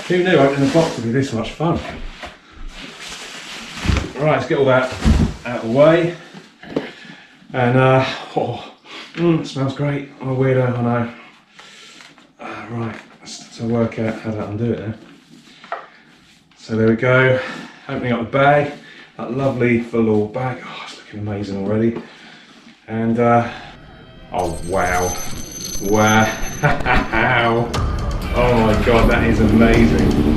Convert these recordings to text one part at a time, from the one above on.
Who knew opening the box would be this much fun? Right, let's get all that out of the way. And smells great. I'm a weirdo, I know. Right, let's work out how to undo it now. So there we go. Opening up the bag. That lovely velour bag. Oh, it's looking amazing already. And oh wow. Wow. Oh my god, that is amazing.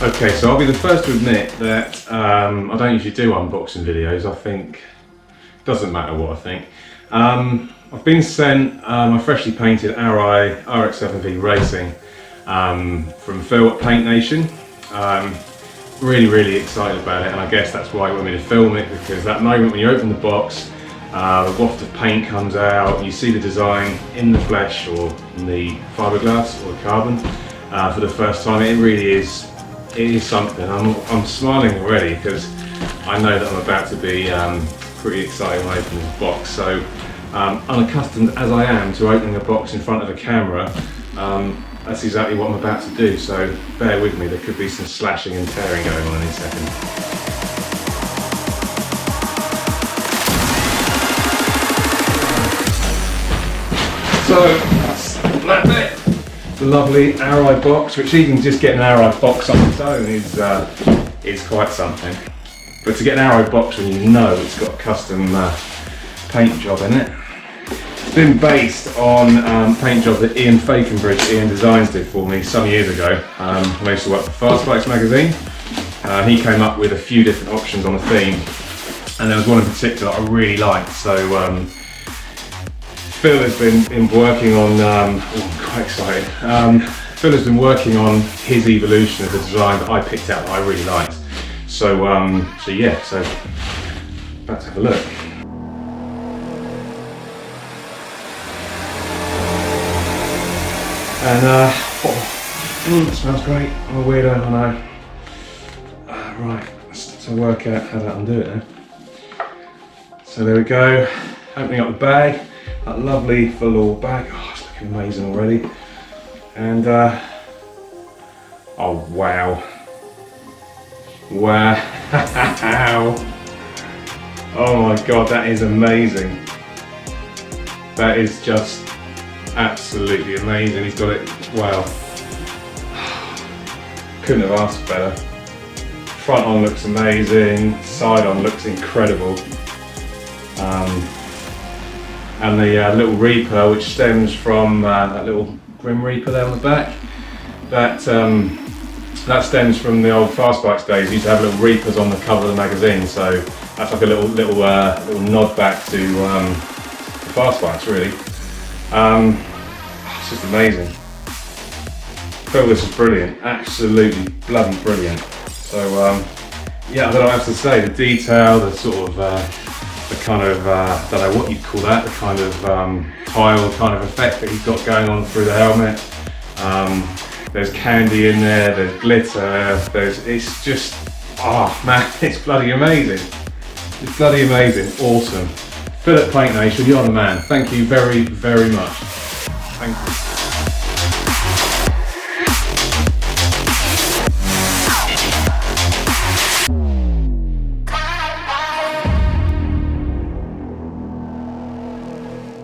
Okay, so I'll be the first to admit that I don't usually do unboxing videos. I think it doesn't matter what I think. I've been sent my freshly painted Arai RX7v Racing from Phil at Paint Nation. Really excited about it, and I guess that's why he wanted me to film it, because that moment when you open the box, the waft of paint comes out, you see the design in the flesh or in the fiberglass or the carbon for the first time. It really is. It is something. I'm smiling already because I know that I'm about to be pretty excited when I open this box. So unaccustomed as I am to opening a box in front of a camera, that's exactly what I'm about to do. So bear with me. There could be some slashing and tearing going on in a second. So that's that bit. The lovely Arai box, which even just getting an Arai box on its own is quite something. But to get an Arai box when you know it's got a custom paint job in it. It's been based on paint job that Ian Fakenbridge, Designs did for me some years ago. I used to work for Fast Bikes magazine. He came up with a few different options on the theme, and there was one in particular that I really liked. So Phil has been working on, I'm quite excited. Phil has been working on his evolution of the design that I picked out that I really liked. So yeah, so let's have a look. And it smells great. I'm a weirdo, I know. Right, let's work out how to undo it now. So there we go, opening up the bag. That lovely velour bag. Oh, it's looking amazing already. And oh wow. Wow. Oh my god, that is amazing. That is just absolutely amazing. He's got it, wow. Couldn't have asked better. Front on looks amazing, side on looks incredible. And the little Reaper, which stems from that little Grim Reaper there on the back, that stems from the old Fast Bikes days. We used to have little Reapers on the cover of the magazine, so that's like a little nod back to Fast Bikes, really. It's just amazing. Phil, this is brilliant, absolutely bloody brilliant. So yeah, I don't know what else to say. The detail, the sort of the kind of, I don't know what you'd call that, the kind of tile kind of effect that he's got going on through the helmet. There's candy in there, there's glitter, it's just, oh man, it's bloody amazing. It's bloody amazing, awesome. Phil at Paint Nation, you're the man. Thank you very much. Thank you.